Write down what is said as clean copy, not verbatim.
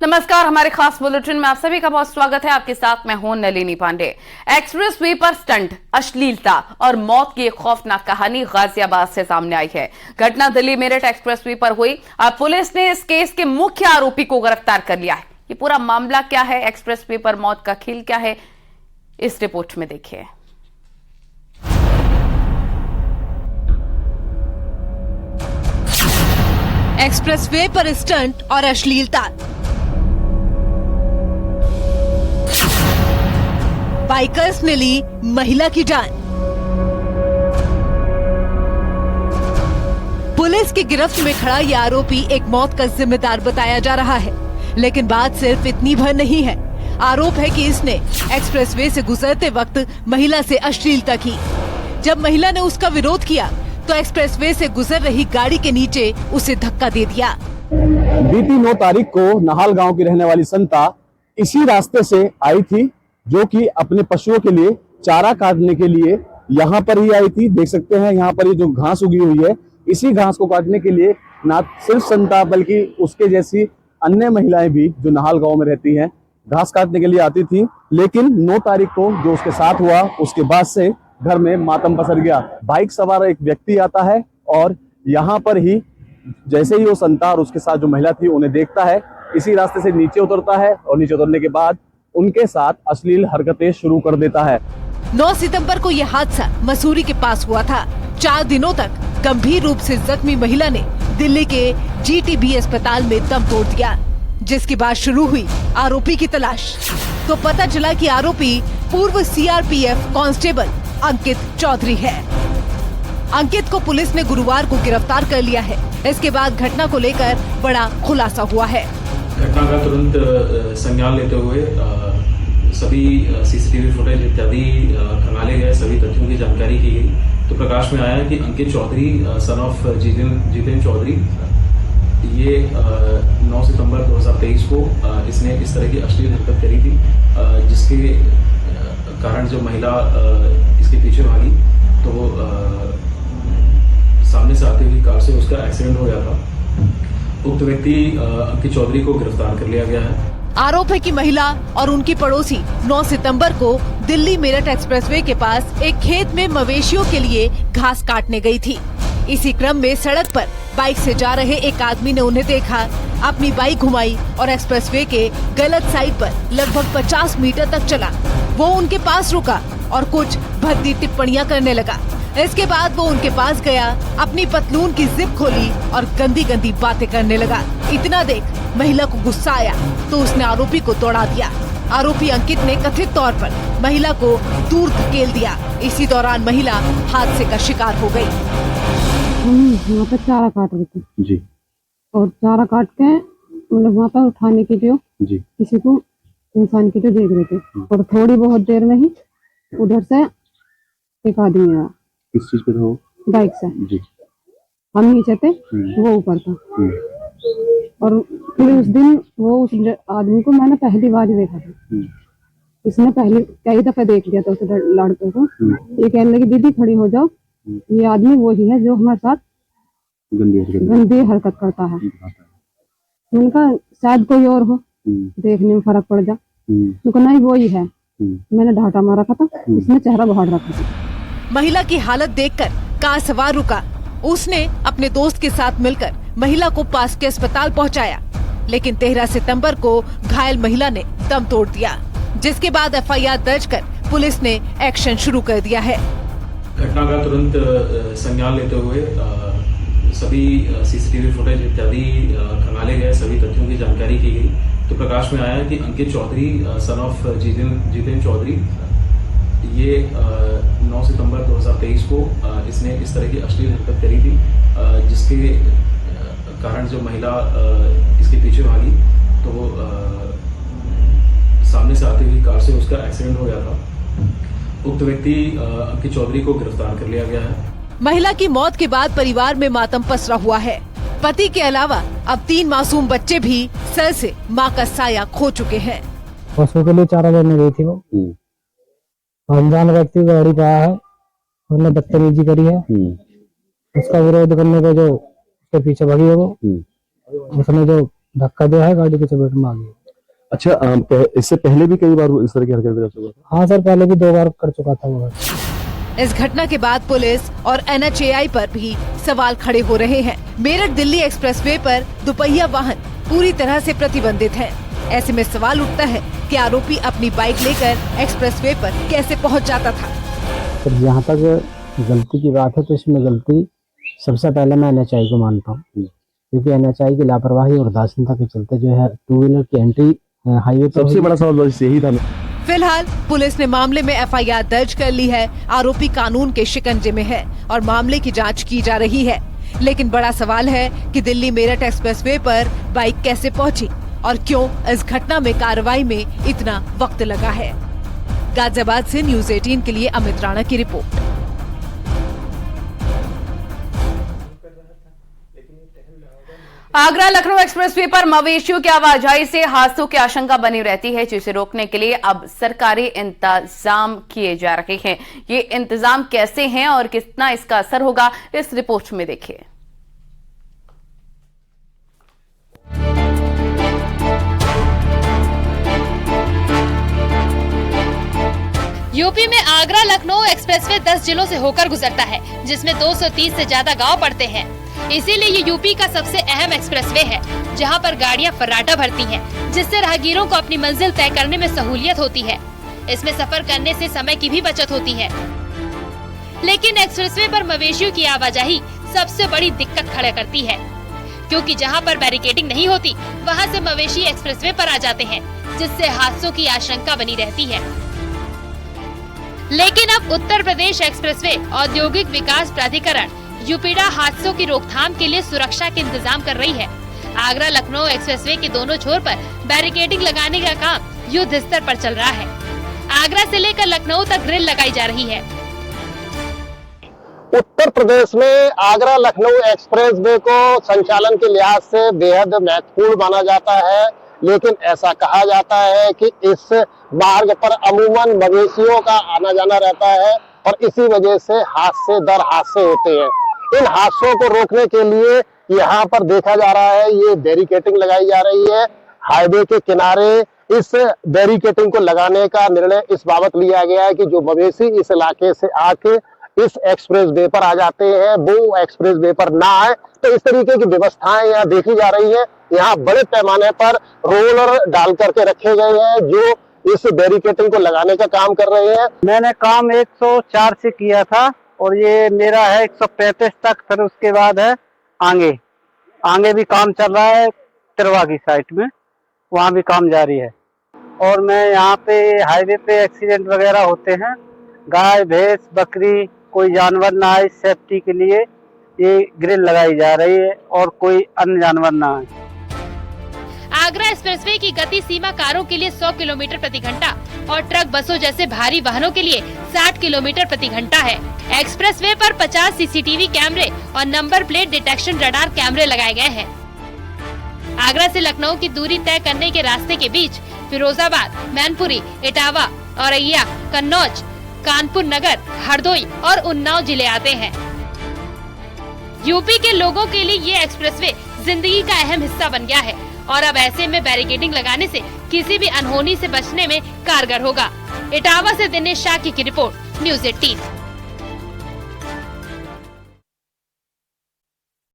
नमस्कार, हमारे खास बुलेटिन में आप सभी का बहुत स्वागत है। आपके साथ मैं हूं नलिनी पांडे। एक्सप्रेस वे पर स्टंट, अश्लीलता और मौत की एक खौफनाक कहानी गाजियाबाद से सामने आई है। घटना दिल्ली मेरठ एक्सप्रेस वे पर हुई। अब पुलिस ने इस केस के मुख्य आरोपी को गिरफ्तार कर लिया है। ये पूरा मामला क्या है, एक्सप्रेस वे पर मौत का खेल क्या है, इस रिपोर्ट में देखिए। एक्सप्रेस वे पर स्टंट और अश्लीलता, बाइकर्स ने ली महिला की जान। पुलिस की गिरफ्त में खड़ा ये आरोपी एक मौत का जिम्मेदार बताया जा रहा है, लेकिन बात सिर्फ इतनी भर नहीं है। आरोप है कि इसने एक्सप्रेस वे से गुजरते वक्त महिला से अश्लीलता की। जब महिला ने उसका विरोध किया तो एक्सप्रेस वे से गुजर रही गाड़ी के नीचे उसे धक्का दे दिया। बीती 9 तारीख को नहाल गांव की रहने वाली संता इसी रास्ते से आई थी, जो कि अपने पशुओं के लिए चारा काटने के लिए यहाँ पर ही आई थी। देख सकते हैं यहाँ पर ये जो घास उगी हुई है, इसी घास को काटने के लिए ना सिर्फ संता बल्कि उसके जैसी अन्य महिलाएं भी जो नहाल गांव में रहती हैं, घास काटने के लिए आती थी। लेकिन 9 तारीख को जो उसके साथ हुआ, उसके बाद से घर में मातम पसर गया। बाइक सवार एक व्यक्ति आता है और यहाँ पर ही जैसे ही वो संता और उसके साथ जो महिला थी उन्हें देखता है, इसी रास्ते से नीचे उतरता है और नीचे उतरने के बाद उनके साथ अश्लील हरकतें शुरू कर देता है। 9 सितंबर को यह हादसा मसूरी के पास हुआ था। 4 दिनों तक गंभीर रूप से जख्मी महिला ने दिल्ली के GTB अस्पताल में दम तोड़ दिया, जिसके बाद शुरू हुई आरोपी की तलाश। तो पता चला कि आरोपी पूर्व CRPF कांस्टेबल अंकित चौधरी है। अंकित को पुलिस ने गुरुवार को गिरफ्तार कर लिया है। इसके बाद घटना को लेकर बड़ा खुलासा हुआ है। घटना का तुरंत संज्ञान लेते हुए सभी CCTV फुटेज इत्यादि खंगाले गए, सभी तथ्यों की जानकारी की गई। तो प्रकाश में आया कि अंकित चौधरी सन ऑफ जितेंद्र चौधरी, ये 9 सितंबर 2023 को इसने इस तरह की अश्लील हरकत करी थी, जिसके कारण जो महिला इसके पीछे भागी तो सामने से आती हुई कार से उसका एक्सीडेंट हो गया था। उक्त व्यक्ति अंकित चौधरी को गिरफ्तार कर लिया गया है। आरोप है कि महिला और उनकी पड़ोसी 9 सितंबर को दिल्ली मेरठ एक्सप्रेसवे के पास एक खेत में मवेशियों के लिए घास काटने गई थी। इसी क्रम में सड़क पर बाइक से जा रहे एक आदमी ने उन्हें देखा, अपनी बाइक घुमाई और एक्सप्रेसवे के गलत साइड पर लगभग 50 मीटर तक चला। वो उनके पास रुका और कुछ भद्दी टिप्पणियां करने लगा। इसके बाद वो उनके पास गया, अपनी पतलून की जिप खोली और गंदी गंदी बातें करने लगा। इतना देख महिला को गुस्सा आया तो उसने आरोपी को दौड़ा दिया। आरोपी अंकित ने कथित तौर पर महिला को दूर धकेल दिया। इसी दौरान महिला हादसे का शिकार हो गई। यहाँ पे चारा काट रहे थे जी, और चारा काट के मतलब वहाँ पर उठाने की जो जी, किसी को इंसान की जो देख रहे थे, और थोड़ी बहुत देर में ही उधर से एक आदमी आया। किस चीज पे था वो? बाइक से। जी। हम नीचे थे, वो ऊपर था। और फिर उस दिन वो उस आदमी को मैंने पहली बार देखा था। इसने पहले कई दफे देख लिया था उस लड़के को। ये कहने लगी, दीदी खड़ी हो जाओ, ये आदमी वही है जो हमारे साथ गंदी हरकत करता है। उनका शायद कोई और हो, देखने में फर्क पड़ जा। उनको नहीं वही है। मैंने ढाटा मारा था, इसने चेहरा बाहर रखा था। महिला की हालत देखकर कार सवार रुका। उसने अपने दोस्त के साथ मिलकर महिला को पास के अस्पताल पहुंचाया, लेकिन 13 सितंबर को घायल महिला ने दम तोड़ दिया, जिसके बाद FIR दर्ज कर पुलिस ने एक्शन शुरू कर दिया है। घटना का तुरंत संज्ञान लेते हुए सभी CCTV फुटेज इत्यादि खंगाले गए, सभी तथ्यों की जानकारी की गई। तो प्रकाश में आया कि अंकित चौधरी सन ऑफ जितेंद्र चौधरी, ये 9 सितंबर 2023 को इसने इस तरह की अश्लील हरकत करी थी, जिसके कारण जो महिला इसके पीछे भागी तो सामने से आती हुई कार से उसका एक्सीडेंट हो गया था। उक्त व्यक्ति अंकित चौधरी को गिरफ्तार कर लिया गया है। महिला की मौत के बाद परिवार में मातम पसरा हुआ है। पति के अलावा अब 3 मासूम बच्चे भी सर से मां का साया खो चुके हैं। पशु के लिए चारा देने गई थी वो, अनजान व्यक्ति को गाड़ी पे आया है, उसने बदतमीजी करी है। उसका विरोध करने को जो उसके पीछे भागी है वो, उसने जो धक्का दिया है, गाड़ी की चपेट में आ गई। अच्छा, इससे पहले भी कई बार वो इस तरह की हरकत कर चुका था? हाँ सर, पहले भी 2 बार कर चुका था वो। इस घटना के बाद पुलिस और NHAI पर भी सवाल खड़े हो रहे हैं। मेरठ दिल्ली एक्सप्रेसवे पर दुपहिया वाहन पूरी तरह से प्रतिबंधित है। ऐसे में सवाल उठता है कि आरोपी अपनी बाइक लेकर एक्सप्रेसवे पर कैसे पहुंच जाता था। सर जहाँ तक गलती की बात है तो इसमें गलती सबसे पहले मैं NHAI को मानता हूँ, क्योंकि NHAI की लापरवाही और उदासीनता के चलते जो है 2 व्हीलर की एंट्री हाईवे पर सबसे बड़ा सवाल बस यही था। फिलहाल पुलिस ने मामले में FIR दर्ज कर ली है। आरोपी कानून के शिकंजे में है और मामले की जांच की जा रही है। लेकिन बड़ा सवाल है कि दिल्ली मेरठ एक्सप्रेसवे पर बाइक कैसे पहुंची और क्यों इस घटना में कार्रवाई में इतना वक्त लगा है। गाजियाबाद से न्यूज़ 18 के लिए अमित राणा की रिपोर्ट। आगरा लखनऊ एक्सप्रेसवे पर मवेशियों की आवाजाही से हादसों की आशंका बनी रहती है, जिसे रोकने के लिए अब सरकारी इंतजाम किए जा रहे हैं। ये इंतजाम कैसे हैं और कितना इसका असर होगा, इस रिपोर्ट में देखिए। यूपी में आगरा लखनऊ एक्सप्रेसवे 10 जिलों से होकर गुजरता है, जिसमें 230 से ज्यादा गांव पड़ते हैं। इसीलिए ये यूपी का सबसे अहम एक्सप्रेसवे है, जहां पर गाड़ियां फर्राटा भरती हैं, जिससे राहगीरों को अपनी मंजिल तय करने में सहूलियत होती है। इसमें सफर करने से समय की भी बचत होती है। लेकिन एक्सप्रेसवे पर मवेशियों की आवाजाही सबसे बड़ी दिक्कत खड़ा करती है, क्योंकि जहां पर बैरिकेडिंग नहीं होती वहां से मवेशी एक्सप्रेसवे पर आ जाते हैं, जिससे हादसों की आशंका बनी रहती है। लेकिन अब उत्तर प्रदेश एक्सप्रेसवे औद्योगिक विकास प्राधिकरण यूपीडा हादसों की रोकथाम के लिए सुरक्षा के इंतजाम कर रही है। आगरा लखनऊ एक्सप्रेसवे के दोनों छोर पर बैरिकेडिंग लगाने का काम युद्ध स्तर पर चल रहा है। आगरा से लेकर लखनऊ तक ग्रिल लगाई जा रही है। उत्तर प्रदेश में आगरा लखनऊ एक्सप्रेसवे को संचालन के लिहाज से बेहद महत्वपूर्ण माना जाता है, लेकिन ऐसा कहा जाता है कि इस मार्ग पर अमूमन मवेशियों का आना जाना रहता है और इसी वजह से हादसे दर हादसे होते हैं। इन हादसों को रोकने के लिए यहाँ पर देखा जा रहा है, ये बैरिकेडिंग लगाई जा रही है। हाईवे के किनारे इस बैरिकेडिंग को लगाने का निर्णय इस बाबत लिया गया है कि जो मवेशी इस इलाके से आके इस एक्सप्रेसवे पर आ जाते हैं वो एक्सप्रेसवे पर ना आए। तो इस तरीके की व्यवस्थाएं यहाँ देखी जा रही है। यहाँ बड़े पैमाने पर रोलर डाल करके रखे गए हैं जो इस बैरिकेडिंग को लगाने का काम कर रहे हैं। मैंने काम 104 से किया था और ये मेरा है 135 तक, फिर उसके बाद है आगे भी काम चल रहा है। तिरवा की साइड में वहाँ भी काम जारी है। और मैं यहाँ पे हाईवे पे एक्सीडेंट वगैरह होते हैं, गाय भैंस बकरी कोई जानवर ना आए, सेफ्टी के लिए ये ग्रिल लगाई जा रही है और कोई अन्य जानवर ना आए। आगरा एक्सप्रेसवे की गति सीमा कारों के लिए 100 किलोमीटर प्रति घंटा और ट्रक बसों जैसे भारी वाहनों के लिए 60 किलोमीटर प्रति घंटा है। एक्सप्रेसवे पर 50 CCTV कैमरे और नंबर प्लेट डिटेक्शन रडार कैमरे लगाए गए हैं। आगरा से लखनऊ की दूरी तय करने के रास्ते के बीच फिरोजाबाद, मैनपुरी, इटावा, औरैया, कन्नौज, कानपुर नगर, हरदोई और उन्नाव जिले आते हैं। यूपी के लोगों के लिए ये एक्सप्रेसवे जिंदगी का अहम हिस्सा बन गया है और अब ऐसे में बैरिकेडिंग लगाने से किसी भी अनहोनी से बचने में कारगर होगा। इटावा से दिनेश शाह की रिपोर्ट, न्यूज़ 18।